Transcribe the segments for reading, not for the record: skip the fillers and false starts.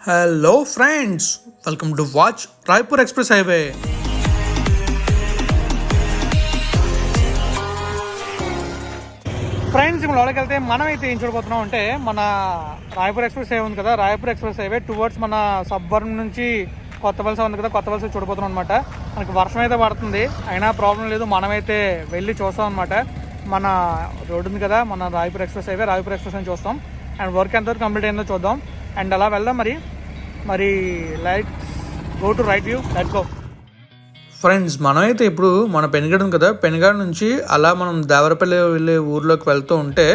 Hello friends, welcome to watch Raipur express highway. Friends, ఇప్పుడు లోపలికి వెళ్తే మనం అయితే ఏం చూడబోతున్నాం అంటే మన రాయ్పూర్ ఎక్స్ప్రెస్ హైవే ఉంది కదా, రాయ్పూర్ ఎక్స్ప్రెస్ హైవే టువర్డ్స్ మన సబ్బర్న్ నుంచి కొత్త వలస ఉంది కదా, కొత్త వలస చూడబోతున్నాం అనమాట. మనకి వర్షం అయితే పడుతుంది, అయినా ప్రాబ్లం లేదు, మనమైతే వెళ్ళి చూస్తాం అనమాట. మన రోడ్డు ఉంది కదా, మన Raipur express highway, Raipur express అని చూస్తాం. అండ్ వర్క్ ఎంతవరకు కంప్లీట్ అయిందో చూద్దాం. అండ్ అలా వెళ్దాం. మరి light go to right view, let's go. Friends, మనమైతే ఇప్పుడు మన పెనుగడ ఉంది కదా, పెనుగడ నుంచి అలా మనం దేవరపల్లి వెళ్ళే ఊర్లోకి వెళ్తూ ఉంటే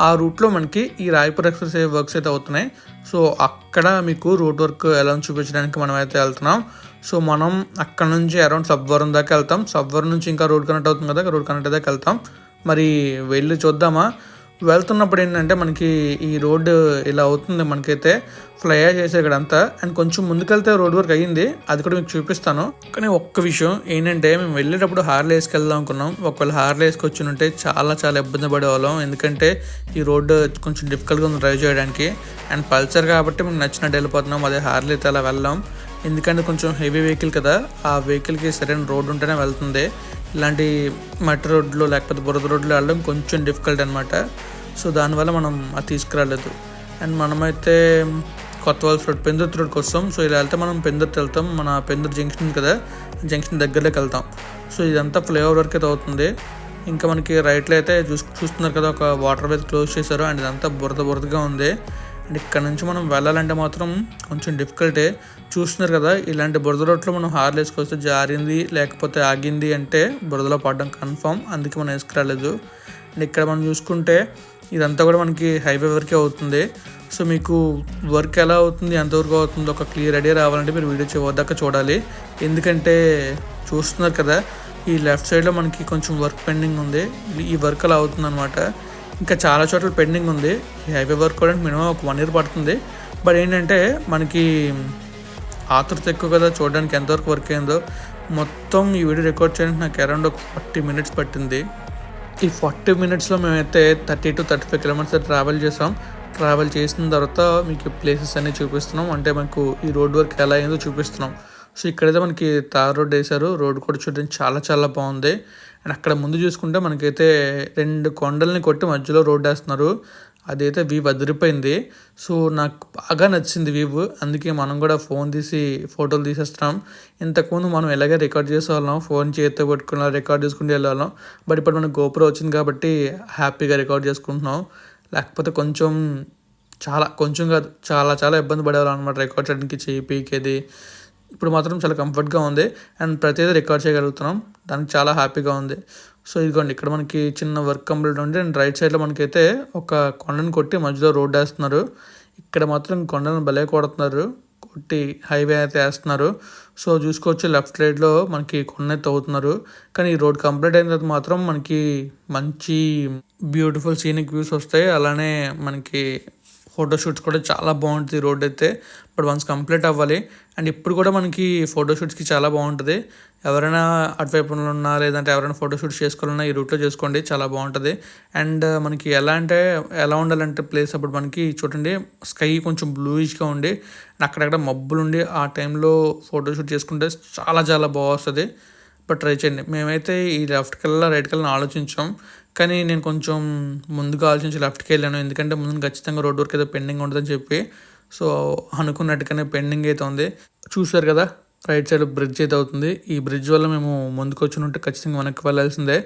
ఆ రూట్లో మనకి ఈ రాయ్పూర్ ఎక్స్ప్రెస్ వర్క్స్ అయితే అవుతున్నాయి. సో అక్కడ మీకు రోడ్ వర్క్ ఎలా చూపించడానికి మనం అయితే వెళ్తున్నాం. సో మనం అక్కడ నుంచి అరౌండ్ సబ్వరం దాకా వెళ్తాం. సబ్వరం నుంచి ఇంకా రోడ్ కనెక్ట్ అవుతుంది కదా, రోడ్ కనెక్ట్ దాకా వెళ్తాం. మరి వెళ్ళి చూద్దామా. వెళ్తున్నప్పుడు ఏంటంటే మనకి ఈ రోడ్డు ఇలా అవుతుంది, మనకైతే ఫ్లై చేసే ఇక్కడంతా. అండ్ కొంచెం ముందుకెళ్తే రోడ్ వర్క్ అయ్యింది, అది కూడా మీకు చూపిస్తాను. కానీ ఒక్క విషయం ఏంటంటే, మేము వెళ్ళేటప్పుడు హార్లీ వేసుకెళ్దాం అనుకున్నాం. ఒకవేళ హార్లీ వేసుకొచ్చి ఉంటే చాలా ఇబ్బంది పడేవాళ్ళం, ఎందుకంటే ఈ రోడ్డు కొంచెం డిఫికల్ట్గా ఉంది డ్రైవ్ చేయడానికి. అండ్ పల్సర్ కాబట్టి మీకు నచ్చినట్టు వెళ్ళిపోతున్నాం, అదే హార్లీ అయితే అలా వెళ్ళాం. ఎందుకంటే కొంచెం హెవీ వెహికల్ కదా, ఆ వెహికల్కి సరైన రోడ్డు ఉంటేనే వెళ్తుంది. ఇలాంటి మట్టి రోడ్లు లేకపోతే బురద రోడ్లు వెళ్ళడం కొంచెం డిఫికల్ట్ అనమాట. సో దానివల్ల మనం అది తీసుకురాలేదు. అండ్ మనమైతే కొత్త వలస రోడ్, పెందుర్తి రోడ్కి వస్తాం. సో ఇలా వెళ్తే మనం పెందుర్తి వెళ్తాం, మన పెందుర్తి జంక్షన్ కదా, జంక్షన్ దగ్గరలోకి వెళ్తాం. సో ఇదంతా ఫ్లైఓవర్ వరకు అయితే అవుతుంది. ఇంకా మనకి రైట్లో అయితే చూస్తున్నారు కదా, ఒక వాటర్ వే క్లోజ్ చేశారు. అండ్ ఇదంతా బురదగా ఉంది. అండ్ ఇక్కడ నుంచి మనం వెళ్ళాలంటే మాత్రం కొంచెం డిఫికల్టే. చూస్తున్నారు కదా, ఇలాంటి బురద రోడ్లో మనం హార్లు వేసుకొస్తే జారింది లేకపోతే ఆగింది అంటే బురదలో పడడం కన్ఫామ్, అందుకే మనం వేసుకురాలేదు. అండ్ ఇక్కడ మనం చూసుకుంటే ఇదంతా కూడా మనకి హైవే వరకే అవుతుంది. సో మీకు వర్క్ ఎలా అవుతుంది, ఎంతవరకు అవుతుందో ఒక క్లియర్ ఐడియా రావాలంటే మీరు వీడియో చివరిదాకా చూడాలి. ఎందుకంటే చూస్తున్నారు కదా, ఈ లెఫ్ట్ సైడ్లో మనకి కొంచెం వర్క్ పెండింగ్ ఉంది. ఈ వర్క్ అలా అవుతుంది అనమాట. ఇంకా చాలా చోట్ల పెండింగ్ ఉంది. ఈ హైవే వర్క్ కూడా మినిమం ఒక 1 year పడుతుంది. బట్ ఏంటంటే మనకి ఆతృత ఎక్కువ కదా, చూడడానికి ఎంతవరకు వర్క్ అయిందో. మొత్తం ఈ వీడియో రికార్డ్ చేయడానికి నాకు అరౌండ్ ఒక 40 minutes పట్టింది. ఈ 40 minutesలో మేమైతే 30 to 35 kilometers ట్రావెల్ చేసాం. ట్రావెల్ చేసిన తర్వాత మీకు ప్లేసెస్ అన్నీ చూపిస్తున్నాం, అంటే మనకు ఈ రోడ్ వర్క్ ఎలా అయిందో చూపిస్తున్నాం. సో ఇక్కడైతే మనకి తార్ రోడ్ వేశారు, రోడ్ కూడా చూడడానికి చాలా బాగుంది. అండ్ అక్కడ ముందు చూసుకుంటే మనకైతే 2 కొండల్ని కొట్టి మధ్యలో రోడ్ వేస్తున్నారు. అదైతే వీవ్ అదిరిపోయింది. సో నాకు బాగా నచ్చింది వీవ్, అందుకే మనం కూడా ఫోన్ తీసి ఫోటోలు తీసేస్తున్నాం. ఇంతకుముందు మనం ఎలాగే రికార్డ్ చేసేవాళ్ళం, ఫోన్ చేతితో పట్టుకుని రికార్డ్ చేసుకుంటూ వెళ్ళేవాళ్ళం. బట్ ఇప్పుడు మనకు గోప్రో వచ్చింది కాబట్టి హ్యాపీగా రికార్డ్ చేసుకుంటున్నాం. లేకపోతే కొంచెం కాదు, చాలా ఇబ్బంది పడేవాళ్ళం అనమాట రికార్డ్ చేయడానికి, చేయి పీకేది. ఇప్పుడు మాత్రం చాలా కంఫర్ట్గా ఉంది. అండ్ ప్రతిదీ రికార్డ్ చేయగలుగుతున్నాం, దానికి చాలా హ్యాపీగా ఉంది. సో ఇదిగోండి, ఇక్కడ మనకి చిన్న వర్క్ కంప్లీట్ ఉంది. అండ్ రైట్ సైడ్లో మనకైతే ఒక కొండను కొట్టి మధ్యలో రోడ్ వేస్తున్నారు. ఇక్కడ మాత్రం కొండలను భలే కొడుతున్నారు, కొట్టి హైవే అయితే వేస్తున్నారు. సో చూసుకోవచ్చు, లెఫ్ట్ సైడ్లో మనకి కొండ అయితే అవుతున్నారు. కానీ ఈ రోడ్ కంప్లీట్ అయిన తర్వాత మాత్రం మనకి మంచి బ్యూటిఫుల్ సీనిక్ వ్యూస్ వస్తాయి. అలానే మనకి ఫోటోషూట్స్ కూడా చాలా బాగుంటుంది రోడ్ అయితే. బట్ వన్స్ కంప్లీట్ అవ్వాలి. అండ్ ఇప్పుడు కూడా మనకి ఫోటోషూట్స్కి చాలా బాగుంటుంది. ఎవరైనా అటువైపు ఉన్నా లేదంటే ఎవరైనా ఫోటోషూట్స్ చేసుకోవాలన్నా ఈ రూట్లో చేసుకోండి, చాలా బాగుంటుంది. అండ్ మనకి ఎలా ఉండాలంటే ప్లేస్, అప్పుడు మనకి చూడండి స్కై కొంచెం బ్లూయిష్గా ఉండి అక్కడక్కడ మబ్బులు ఉండి ఆ టైంలో ఫోటోషూట్ చేసుకుంటే చాలా బాగా వస్తుంది. బట్ ట్రై చేయండి. మేమైతే ఈ లెఫ్ట్కి వెళ్ళాలి రైట్కి వెళ్ళాలని ఆలోచించాం, కానీ నేను కొంచెం ముందుగా ఆలోచించి లెఫ్ట్కి వెళ్ళాను. ఎందుకంటే ముందు ఖచ్చితంగా రోడ్ వర్క్ అయితే పెండింగ్ ఉంటుందని చెప్పి. సో అనుకున్నట్టుగానే పెండింగ్ అయితే ఉంది. చూసారు కదా, రైట్ సైడ్ బ్రిడ్జ్ అయితే అవుతుంది. ఈ బ్రిడ్జ్ వల్ల మేము ముందుకు వచ్చి ఉంటే ఖచ్చితంగా వెనక్కి వెళ్ళాల్సిందే.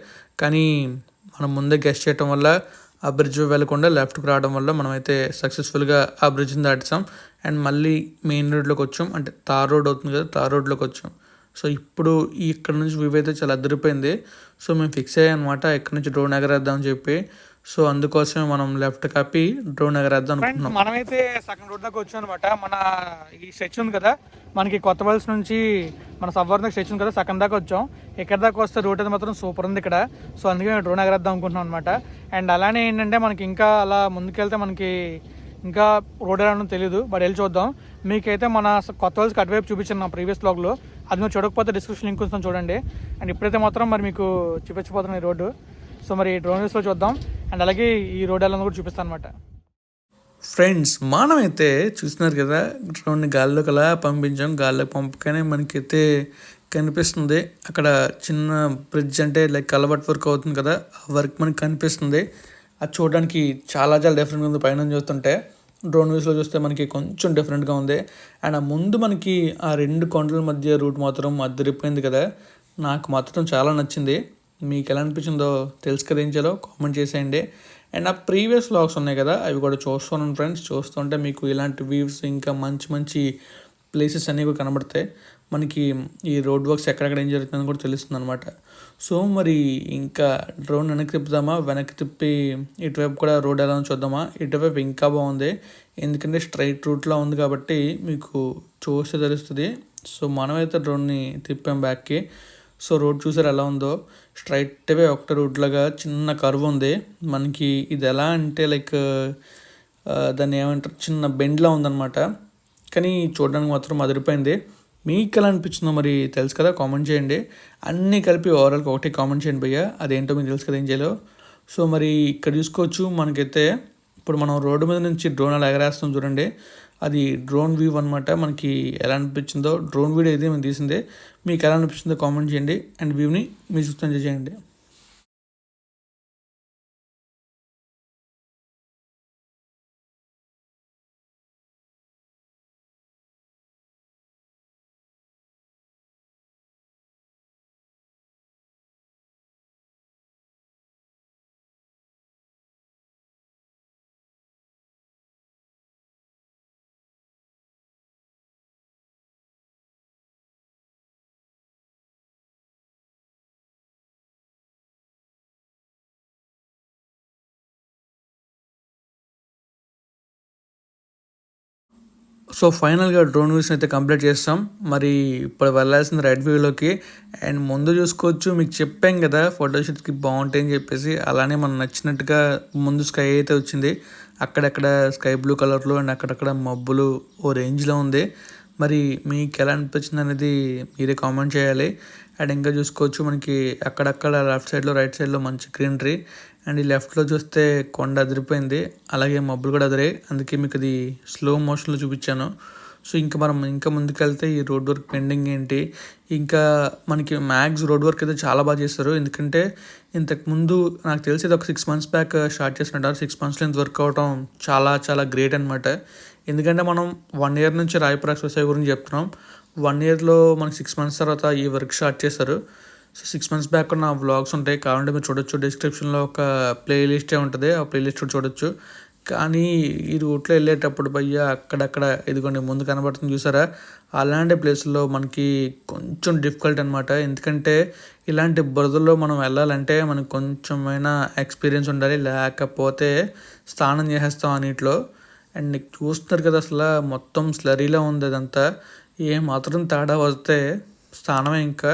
కానీ మనం ముందే గెస్ట్ చేయటం వల్ల ఆ బ్రిడ్జ్ వెళ్ళకుండా లెఫ్ట్కి రావడం వల్ల మనమైతే సక్సెస్ఫుల్గా ఆ బ్రిడ్జ్ని దాటిసాం. అండ్ మళ్ళీ మెయిన్ రోడ్లోకి వచ్చాం, అంటే తార్ రోడ్ అవుతుంది కదా, తార్ రోడ్లోకి వచ్చాం. సో ఇప్పుడు ఇక్కడ నుంచి వ్యూ అయితే చాలా అదిరిపోయింది. సో మేము ఫిక్స్ అయ్యాం అనమాట, ఇక్కడ నుంచి డ్రోన్ ఎగరేద్దామని చెప్పి. సో అందుకోసమే మనం లెఫ్ట్ కాపి డ్రోన్ ఎగరేద్దాం అనుకుంటున్నాం. మనమైతే సగం రోడ్ దాకా వచ్చాం అనమాట. మన ఈ స్ట్రెచ్ ఉంది కదా, మనకి కొత్త వలస నుంచి మన సబ్వర్ దాకా స్ట్రెచ్ ఉంది కదా, సగం దాకా వచ్చాం. ఇక్కడ దాకా వస్తే రోడ్ అయితే మాత్రం సూపర్ ఉంది ఇక్కడ. సో అందుకే మేము డ్రోన్ ఎగరేద్దాం అనుకుంటున్నాం అనమాట. అండ్ అలానే ఏంటంటే మనకి ఇంకా అలా ముందుకెళ్తే మనకి ఇంకా రోడ్ ఎలా తెలియదు, బట్ వెళ్ళి చూద్దాం. మీకైతే మన కొత్త వలసకి అటువైపు చూపించాను నా ప్రీవియస్ బ్లాగ్లో, అది మీరు చూడకపోతే డిస్క్రిప్షన్ లింక్ ఉంచుతాం చూడండి. అండ్ ఇప్పుడైతే మాత్రం మరి మీకు చూపించబోతున్నాం ఈ రోడ్డు. సో మరి డ్రోన్ వ్యూస్లో చూద్దాం. అండ్ అలాగే ఈ రోడ్ ఎలా కూడా చూపిస్తాను అనమాట. ఫ్రెండ్స్ మనమైతే చూస్తున్నారు కదా, డ్రోన్ని గాల్లోకి అలా పంపించాం. గాల్లోకి పంపగానే మనకైతే కనిపిస్తుంది అక్కడ చిన్న బ్రిడ్జ్, అంటే లైక్ కలబట్ వర్క్ అవుతుంది కదా, ఆ వర్క్ మనకి కనిపిస్తుంది. అది చూడడానికి చాలా చాలా డిఫరెంట్గా ఉంది. పైన చూస్తుంటే డ్రోన్ వ్యూస్లో చూస్తే మనకి కొంచెం డిఫరెంట్గా ఉంది. అండ్ ఆ ముందు మనకి ఆ రెండు కొండల మధ్య రూట్ మాత్రం అదిరిపోయింది కదా, నాకు మాత్రం చాలా నచ్చింది. మీకు ఎలా అనిపించిందో తెలుసు కదా, ఏం చేయాలో కామెంట్ చేసేయండి. అండ్ ఆ ప్రీవియస్ వ్లాగ్స్ ఉన్నాయి కదా, అవి కూడా చూస్తున్నాను ఫ్రెండ్స్. చూస్తుంటే మీకు ఇలాంటి వ్యూస్ ఇంకా మంచి మంచి ప్లేసెస్ అన్నీ కూడా కనబడతాయి. మనకి ఈ రోడ్ వర్క్స్ ఎక్కడెక్కడ ఏం జరుగుతుందని కూడా తెలుస్తుంది అనమాట. సో మరి ఇంకా డ్రోన్ వెనక్కి తిప్పుదామా, వెనక్కి తిప్పి ఇటువైపు కూడా రోడ్ ఎలా చూద్దామా. ఇటువైపు ఇంకా బాగుంది, ఎందుకంటే స్ట్రైట్ రూట్లో ఉంది కాబట్టి మీకు చూస్తే తెలుస్తుంది. సో మనమైతే డ్రోన్ని తిప్పాం బ్యాక్కి. సో రోడ్ చూసారు ఎలా ఉందో, స్ట్రైట్వే ఒకటి రూట్ లాగా చిన్న కర్వ్ ఉంది మనకి. ఇది ఎలా అంటే లైక్ దాన్ని ఏమంటారు, చిన్న బెండ్లా ఉందన్నమాట. కానీ చూడడానికి మాత్రం అదిరిపోయింది. మీకు ఎలా అనిపించిందో మరి తెలుసు కదా, కామెంట్ చేయండి. అన్నీ కలిపి ఓవరాల్గా ఒకటే కామెంట్ చేయండి భయ్య, అదేంటో మీకు తెలుసు కదా ఏం చేయాలో. సో మరి ఇక్కడ చూసుకోవచ్చు, మనకైతే ఇప్పుడు మనం రోడ్డు మీద నుంచి డ్రోన్ అలా ఎగరేస్తాం చూడండి, అది డ్రోన్ వ్యూ అనమాట. మనకి ఎలా అనిపించిందో, డ్రోన్ వీడియో అయితే మేము తీసిందే. మీకు ఎలా అనిపించిందో కామెంట్ చేయండి అండ్ వ్యూని మీరు చూస్తే చేయండి. సో ఫైనల్గా డ్రోన్ వ్యూస్ని అయితే కంప్లీట్ చేస్తాం. మరి ఇప్పుడు వెళ్ళాల్సింది రెడ్ వ్యూలోకి. అండ్ ముందు చూసుకోవచ్చు, మీకు చెప్పాం కదా ఫోటోషూట్కి బాగుంటాయని చెప్పేసి. అలానే మనకు నచ్చినట్టుగా ముందు స్కై అయితే వచ్చింది. అక్కడక్కడ స్కై బ్లూ కలర్లో అండ్ అక్కడక్కడ మబ్బులు ఓ రేంజ్లో ఉంది. మరి మీకు ఎలా అనిపించింది అనేది మీరే కామెంట్ చేయాలి. అండ్ ఇంకా చూసుకోవచ్చు, మనకి అక్కడక్కడ లెఫ్ట్ సైడ్లో రైట్ సైడ్లో మంచి గ్రీనరీ. అండ్ ఈ లెఫ్ట్లో చూస్తే కొండ అదిరిపోయింది, అలాగే మబ్బులు కూడా అదిరాయి. అందుకే మీకు అది స్లో మోషన్లో చూపించాను. సో ఇంకా మనం ఇంకా ముందుకెళ్తే ఈ రోడ్ వర్క్ పెండింగ్ ఏంటి, ఇంకా మనకి మ్యాక్స్ రోడ్ వర్క్ అయితే చాలా బాగా చేస్తారు. ఎందుకంటే ఇంతకుముందు నాకు తెలిసి ఇది ఒక 6 months బ్యాక్ స్టార్ట్ చేసినట్టు. 6 monthsలో ఇంత వర్క్ అవడం చాలా చాలా గ్రేట్ అనమాట. ఎందుకంటే మనం 1 year నుంచి రాయపూర్ ఎక్స్ప్రెస్ గురించి చెప్తున్నాం. 1 yearలో మనకి 6 months తర్వాత ఈ వర్క్ స్టార్ట్ చేశారు. సో 6 months బ్యాక్ ఉన్న వ్లాగ్స్ ఉంటాయి, కావాలంటే మీరు చూడొచ్చు. డిస్క్రిప్షన్లో ఒక ప్లేలిస్టే ఉంటుంది, ఆ ప్లేలిస్ట్ చూడొచ్చు. కానీ ఈ రూట్లో వెళ్ళేటప్పుడు భయ్య అక్కడక్కడ ఇదిగోండి ముందు కనబడుతుంది చూసారా, అలాంటి ప్లేస్లో మనకి కొంచెం డిఫికల్ట్ అనమాట. ఎందుకంటే ఇలాంటి బురదల్లో మనం వెళ్ళాలంటే మనకు కొంచెమైనా ఎక్స్పీరియన్స్ ఉండాలి, లేకపోతే స్నానం చేసేస్తాం ఆ నీటిలో. అండ్ చూస్తున్నారు కదా, అసలు మొత్తం స్లరీలో ఉంది అదంతా. మాత్రం తేడా వస్తే స్నానమే ఇంకా.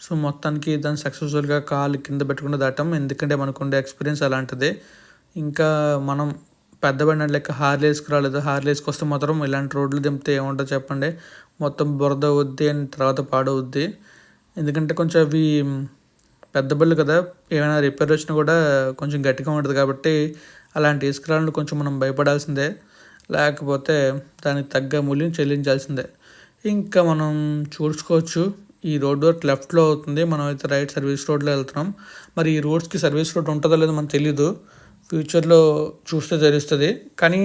సో మొత్తానికి దాన్ని సక్సెస్ఫుల్గా కాలు కింద పెట్టుకుంటూ దాటం, ఎందుకంటే మనకు ఉండే ఎక్స్పీరియన్స్ అలాంటిది. ఇంకా మనం పెద్ద బండి లెక్క హార్లీ వేసుకురాలేదు. హార్లీ వేసుకొస్తే మాత్రం ఇలాంటి రోడ్లు దింపితే ఏముంటుందో చెప్పండి, మొత్తం బురద అవుద్ది అండ్ తర్వాత పాడవుద్ది. ఎందుకంటే కొంచెం అవి పెద్ద బళ్ళు కదా, ఏమైనా రిపేర్ వచ్చినా కూడా కొంచెం గట్టిగా ఉంటుంది కాబట్టి అలాంటి వేసుకురావాలంటే కొంచెం మనం భయపడాల్సిందే, లేకపోతే దానికి తగ్గ మూల్యం చెల్లించాల్సిందే. ఇంకా మనం చూసుకోవచ్చు, ఈ రోడ్ వర్క్ లెఫ్ట్లో అవుతుంది, మనం అయితే రైట్ సర్వీస్ రోడ్లో వెళ్తున్నాం. మరి ఈ రోడ్స్కి సర్వీస్ రోడ్ ఉంటుందో లేదో మనకు తెలీదు, ఫ్యూచర్లో చూస్తే తెలుస్తుంది. కానీ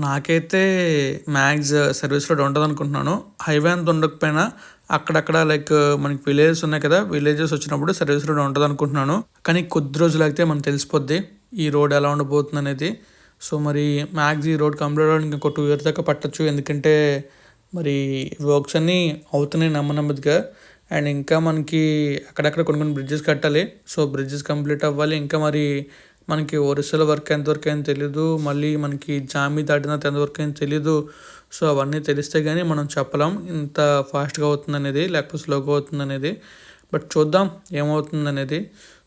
నాకైతే మ్యాక్స్ సర్వీస్ రోడ్ ఉంటుంది అనుకుంటున్నాను. హైవే అంత ఉండకపోయినా అక్కడక్కడ లైక్ మనకి విలేజెస్ ఉన్నాయి కదా, విలేజెస్ వచ్చినప్పుడు సర్వీస్ రోడ్ ఉంటుంది అనుకుంటున్నాను. కానీ కొద్ది రోజులు అయితే మనకు తెలిసిపోద్ది ఈ రోడ్ ఎలా ఉండబోతుంది అనేది. సో మరి మ్యాక్స్ ఈ రోడ్ కంప్లీట్ అవ్వడానికి ఇంకో 2 years దాకా పట్టచ్చు, ఎందుకంటే మరి వర్క్స్ అన్నీ అవుతున్నాయి నెమ్మదిగా. అండ్ ఇంకా మనకి అక్కడక్కడ కొన్ని బ్రిడ్జెస్ కట్టాలి. సో బ్రిడ్జెస్ కంప్లీట్ అవ్వాలి. ఇంకా మరి మనకి ఒరిస్సాలో వర్క్ ఎంతవరకు అయింది తెలీదు, మళ్ళీ మనకి జామీ దాటిన ఎంతవరకు అయింది తెలీదు. సో అవన్నీ తెలిస్తే కానీ మనం చెప్పలేం ఇంత ఫాస్ట్గా అవుతుంది అనేది లేకపోతే స్లోగా అవుతుంది అనేది. బట్ చూద్దాం ఏమవుతుంది అనేది.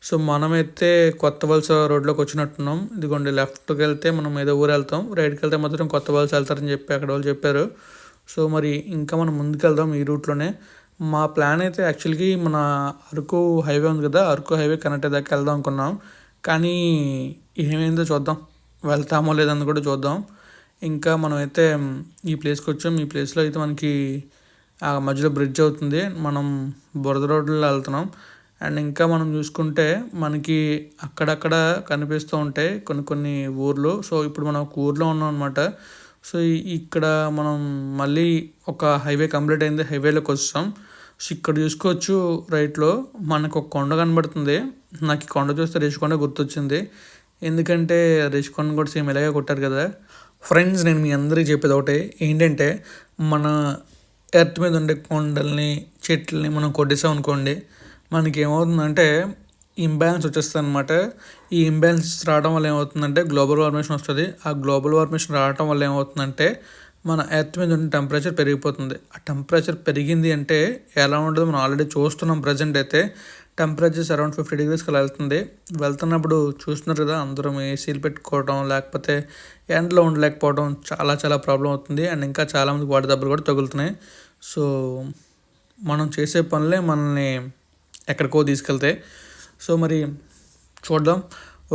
సో మనమైతే కొత్త వలస రోడ్లోకి వచ్చినట్టున్నాం. ఇదిగోండి లెఫ్ట్కి వెళ్తే మనం ఏదో ఊరు వెళ్తాం, రైట్కి వెళ్తే మాత్రం కొత్త వలస వెళ్తారని చెప్పి అక్కడ వాళ్ళు చెప్పారు. సో మరి ఇంకా మనం ముందుకు వెళ్దాం ఈ రూట్లోనే. మా ప్లాన్ అయితే యాక్చువల్గా మన అరకు హైవే ఉంది కదా, అరకు హైవే కనెక్ట్ దాకా వెళ్దాం అనుకున్నాం. కానీ ఏమైందో చూద్దాం, వెళ్తామో లేదని కూడా చూద్దాం. ఇంకా మనమైతే ఈ ప్లేస్కి వచ్చాం. ఈ ప్లేస్లో అయితే మనకి ఆ మధ్యలో బ్రిడ్జ్ అవుతుంది, మనం బురద రోడ్లో వెళ్తున్నాం. అండ్ ఇంకా మనం చూసుకుంటే మనకి అక్కడక్కడ కనిపిస్తూ ఉంటాయి కొన్ని కొన్ని ఊర్లు. సో ఇప్పుడు మనం ఒక ఊర్లో ఉన్నాం అనమాట. సో ఇక్కడ మనం మళ్ళీ ఒక హైవే కంప్లీట్ అయింది, హైవేలోకి వస్తాం. సో ఇక్కడ చూసుకోవచ్చు రైట్లో మనకు ఒక కొండ కనబడుతుంది. నాకు ఈ కొండ చూస్తే రిషికొండ గుర్తొచ్చింది, ఎందుకంటే రిషికొండ కూడా సేమ్ ఇలాగే కొట్టారు కదా. ఫ్రెండ్స్, నేను మీ అందరికీ చెప్పేది ఒకటే ఏంటంటే, మన ఎర్త్ మీద ఉండే కొండల్ని చెట్లని మనం కొట్టేసాం అనుకోండి, మనకి ఏమవుతుందంటే ఇంబ్యాలెన్స్ వచ్చేస్తుంది అనమాట. ఈ ఇంబ్యాలెన్స్ రావడం వల్ల ఏమవుతుందంటే గ్లోబల్ వార్మిషన్ వస్తుంది. ఆ గ్లోబల్ వార్మిషన్ రావడం వల్ల ఏమవుతుందంటే మన ఎర్త్ మీద ఉన్న టెంపరేచర్ పెరిగిపోతుంది. ఆ టెంపరేచర్ పెరిగింది అంటే ఎలా ఉంటుందో మనం ఆల్రెడీ చూస్తున్నాం. ప్రజెంట్ అయితే టెంపరేచర్స్ అరౌండ్ 50 degreesకి అలా వెళ్తున్నప్పుడు చూస్తున్నారు కదా, అందరం ఏసీలు పెట్టుకోవడం, లేకపోతే ఎండలో ఉండలేకపోవడం, చాలా చాలా ప్రాబ్లం అవుతుంది. అండ్ ఇంకా చాలామందికి వాటి దెబ్బలు కూడా తగులుతున్నాయి. సో మనం చేసే పనులే మనల్ని ఎక్కడికో తీసుకెళ్తాయి. సో మరి చూద్దాం.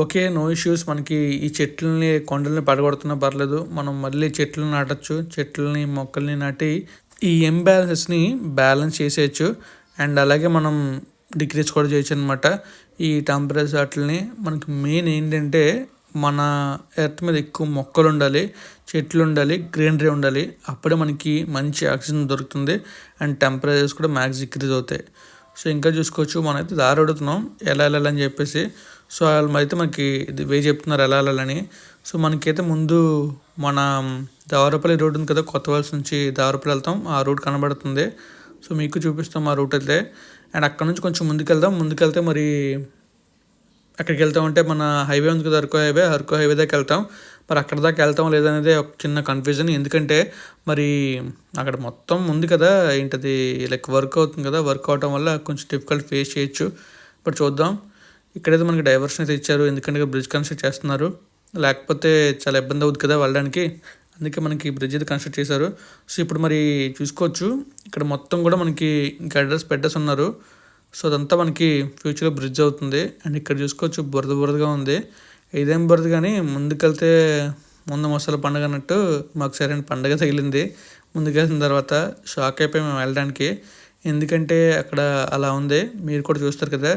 Okay, no issues. మనకి ఈ చెట్లని కొండల్ని పడగొడుతున్నా పర్లేదు, మనం మళ్ళీ చెట్లను నాటచ్చు, చెట్లని మొక్కల్ని నాటి ఈ ఇంబ్యాలెన్సెస్ని బ్యాలెన్స్ చేసేయచ్చు. అండ్ అలాగే మనం డిక్రీజ్ కూడా చేయొచ్చు అనమాట ఈ టెంపరేచర్ వాటిని. మనకి మెయిన్ ఏంటంటే మన ఎర్త్ మీద ఎక్కువ మొక్కలు ఉండాలి, చెట్లు ఉండాలి, గ్రీనరీ ఉండాలి. అప్పుడే మనకి మంచి ఆక్సిజన్ దొరుకుతుంది అండ్ టెంపరేచర్స్ కూడా మ్యాక్స్ డిక్రీజ్ అవుతాయి. సో ఇంకా చూసుకోవచ్చు, మనమైతే దారి అడుగుతున్నాం ఎలా వెళ్ళాలని చెప్పేసి. సో వాళ్ళు అయితే మనకి ఇది వే చెప్తున్నారు ఎలా వెళ్ళాలని. సో మనకైతే ముందు మన దావరపల్లి రోడ్ ఉంది కదా, కొత్త వలస నుంచి దావరపల్లి వెళ్తాం, ఆ రూట్ కనబడుతుంది. సో మీకు చూపిస్తాం ఆ రూట్ అయితే. అండ్ అక్కడ నుంచి కొంచెం ముందుకెళ్తే మరి అక్కడికి వెళ్తామంటే మన హైవే ఉంది కదా, అరకు హైవే దాకా వెళ్తాం. మరి అక్కడ దాకా వెళ్తాం లేదనేది ఒక చిన్న కన్ఫ్యూజన్, ఎందుకంటే మరి అక్కడ మొత్తం ఉంది కదా, ఏంటది లైక్ వర్క్ అవుతుంది కదా, వర్క్ అవటం వల్ల కొంచెం డిఫికల్ట్ ఫేస్ చేయొచ్చు. బట్ చూద్దాం. ఇక్కడైతే మనకి డైవర్షన్ అయితే ఇచ్చారు, ఎందుకంటే బ్రిడ్జ్ కన్స్ట్రక్ట్ చేస్తున్నారు, లేకపోతే చాలా ఇబ్బంది అవుతుంది కదా వెళ్ళడానికి, అందుకే మనకి బ్రిడ్జ్ అయితే కన్స్ట్రక్ట్ చేశారు. సో ఇప్పుడు మరి చూసుకోవచ్చు, ఇక్కడ మొత్తం కూడా మనకి ఇంకా అడ్రస్ పెట్టేసి ఉన్నారు. సో అదంతా మనకి ఫ్యూచర్లో బ్రిడ్జ్ అవుతుంది. అండ్ ఇక్కడ చూసుకోవచ్చు బురదగా ఉంది. ఇదేం బురద కానీ ముందుకెళ్తే ముందు మసాలా పండుగ అన్నట్టు మాకు సరైన పండుగ తగిలింది. ముందుకెళ్ళిన తర్వాత షాక్ అయిపోయి మేము వెళ్ళడానికి, ఎందుకంటే అక్కడ అలా ఉంది, మీరు కూడా చూస్తారు కదా.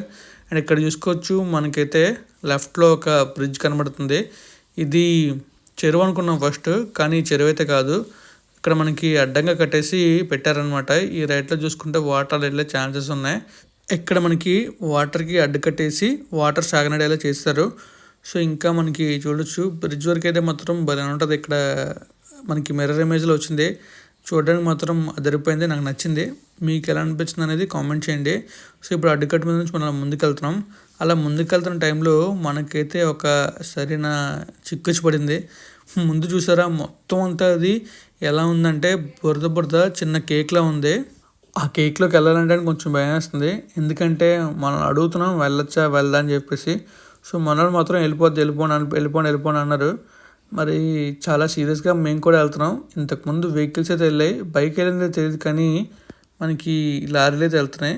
అండ్ ఇక్కడ చూసుకోవచ్చు మనకైతే లెఫ్ట్లో ఒక బ్రిడ్జ్ కనబడుతుంది. ఇది చెరువు అనుకున్నాం ఫస్ట్, కానీ చెరువు అయితే కాదు, ఇక్కడ మనకి అడ్డంగా కట్టేసి పెట్టారనమాట. ఈ రైట్లో చూసుకుంటే వాటర్ వెళ్ళే ఛాన్సెస్ ఉన్నాయి. ఇక్కడ మనకి వాటర్కి అడ్డు కట్టేసి వాటర్ సాగనడేలా చేస్తారు. సో ఇంకా మనకి చూడొచ్చు బ్రిడ్జ్ వరకు అయితే మాత్రం భలే ఉంటుంది. ఇక్కడ మనకి మిర్రర్ ఇమేజ్లో వచ్చింది, చూడడానికి మాత్రం అదిరిపోయింది, నాకు నచ్చింది. మీకు ఎలా అనిపించింది అనేది కామెంట్ చేయండి. సో ఇప్పుడు అడ్డుకట్టు మీద నుంచి మనం ముందుకెళ్తున్నాం. అలా ముందుకెళ్తున్న టైంలో మనకైతే ఒక సరైన చిక్కుచి పడింది. ముందు చూసారా మొత్తం అంతా అది ఎలా ఉందంటే బురద చిన్న కేక్లా ఉంది. ఆ కేక్లోకి వెళ్ళాలంటే కొంచెం భయం వేస్తుంది, ఎందుకంటే మనం అడుగుతున్నాం వెళ్దా అని చెప్పేసి. సో మనల్ని మాత్రం వెళ్ళిపోండి అన్నారు. మరి చాలా సీరియస్గా మేము కూడా వెళ్తున్నాం. ఇంతకుముందు వెహికల్స్ అయితే వెళ్ళాయి, బైక్ వెళ్ళిందే తెలియదు, కానీ మనకి లారీలు అయితే వెళ్తున్నాయి.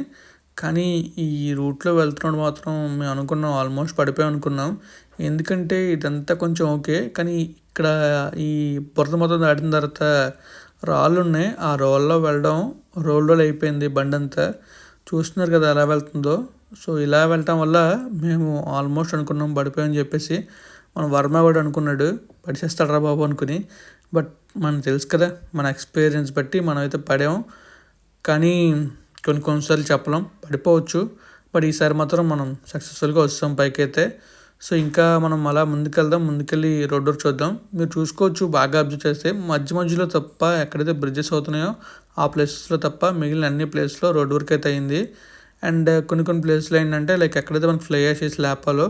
కానీ ఈ రూట్లో వెళ్తున్నాడు మాత్రం మేము అనుకున్నాం ఆల్మోస్ట్ పడిపోయాం అనుకున్నాం, ఎందుకంటే ఇదంతా కొంచెం ఓకే, కానీ ఇక్కడ ఈ బురద మొత్తం దాటిన తర్వాత రాళ్ళు ఉన్నాయి, ఆ రోల్లో వెళ్ళడం రోల్ అయిపోయింది బండి అంతా. చూస్తున్నారు కదా ఎలా వెళ్తుందో. సో ఇలా వెళ్ళటం వల్ల మేము ఆల్మోస్ట్ అనుకున్నాం పడిపోయామని చెప్పేసి. మన వర్మ కూడా అనుకున్నాడు పడిచేస్తాడు రా బాబు అనుకుని, బట్ మనకు తెలుసు కదా మన ఎక్స్పీరియన్స్ బట్టి మనం అయితే పడాము. కానీ కొన్నిసార్లు చెప్పలేం, పడిపోవచ్చు, బట్ ఈసారి మాత్రం మనం సక్సెస్ఫుల్గా వస్తాం పైకి అయితే. సో ఇంకా మనం అలా ముందుకెళ్ళి రోడ్ వర్క్ చూద్దాం. మీరు చూసుకోవచ్చు బాగా అబ్జర్వ్ చేస్తే మధ్యలో తప్ప ఎక్కడైతే బ్రిడ్జెస్ అవుతున్నాయో ఆ ప్లేసెస్లో తప్ప మిగిలిన అన్ని ప్లేస్లో రోడ్ వర్క్ అయితే అయింది. అండ్ కొన్ని ప్లేస్లో ఏంటంటే లైక్ ఎక్కడైతే మనకి ఫ్లై చేసి లేపాలో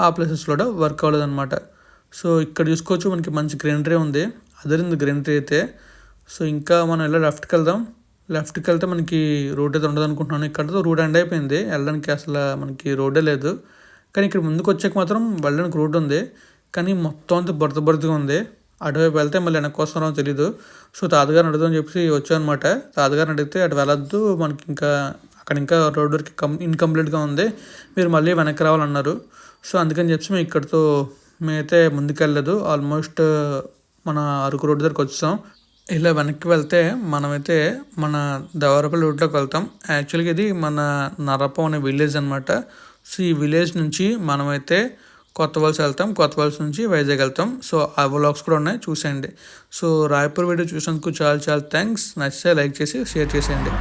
ఆ ప్లేసెస్లో కూడా వర్క్ అవ్వలేదు అనమాట. సో ఇక్కడ చూసుకోవచ్చు మనకి మంచి గ్రీనరీ ఉంది, అదిరింది గ్రీనరీ అయితే. సో ఇంకా మనం ఇలా లెఫ్ట్కి వెళ్తే మనకి రోడ్ అయితే ఉండదు అనుకుంటున్నాను. ఇక్కడతో రోడ్ ఎండ్ అయిపోయింది, వెళ్ళడానికి అసలు మనకి రోడ్డే లేదు. కానీ ఇక్కడ ముందుకు వచ్చాక మాత్రం వెళ్ళడానికి రోడ్ ఉంది, కానీ మొత్తం అంతా బురదగా ఉంది. అటువైపు వెళ్తే మళ్ళీ వెనక్కి వస్తున్నారో తెలీదు. సో తాతగారిని అడుగుదామని చెప్పి వచ్చానమాట. తాతగారిని అడిగితే అటు వెళ్ళొద్దు, మనకి ఇంకా రోడ్ వర్క్ ఇన్కంప్లీట్గా ఉంది, మీరు మళ్ళీ వెనక్కి రావాలన్నారు. సో అందుకని చెప్పి మేమైతే ముందుకెళ్ళలేదు. ఆల్మోస్ట్ మన అరకు రోడ్డు దగ్గరకు వచ్చాం. ఇలా వెనక్కి వెళ్తే మనమైతే మన దేవరపల్లి రూట్లోకి వెళ్తాం. యాక్చువల్గా ఇది మన నరపం అనే విలేజ్ అనమాట. సో ఈ విలేజ్ నుంచి మనమైతే కొత్త వలస వెళ్తాం, కొత్త వలస నుంచి వైజాగ్ వెళ్తాం. సో ఆ వ్లాగ్స్ కూడా ఉన్నాయి, చూసేయండి. సో రాయపూర్ వీడియో చూసినందుకు చాలా చాలా థ్యాంక్స్. నచ్చితే లైక్ చేసి షేర్ చేసేయండి.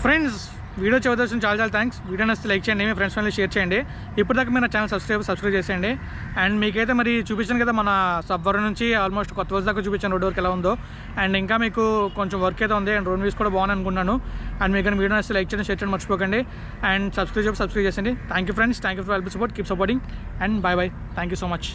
ఫ్రెండ్స్ వీడియో చూడవలసిన చాలా థ్యాంక్స్. వీడియో నచ్చితే లైక్ చేయండి, మీ ఫ్రెండ్స్ ఫ్యామిలీ షేర్ చేయండి. ఇప్పటిదాకా మీరు నా ఛానల్ సబ్స్క్రైబ్ చేసేయండి. అండ్ మీకైతే మరి చూపించాను కదా మన సబ్వరం నుంచి ఆల్మోస్ట్ కొత్త వలస దాకా చూపించాను రోడ్ వర్క్ ఎలా ఉందో. అండ్ ఇంకా మీకు కొంచెం వర్క్ అయితే ఉంది అండ్ రోడ్ వ్యూస్ కూడా బాగుంది అనుకున్నాను. అండ్ మీకు వీడియో నచ్చితే లైక్ చేయండి, షేర్ చేయండి మర్చిపోకండి. అండ్ సబ్స్క్రైబ్ చేసేయండి. Thank you friends, thank you for help support, keep supporting and bye. Thank you so much.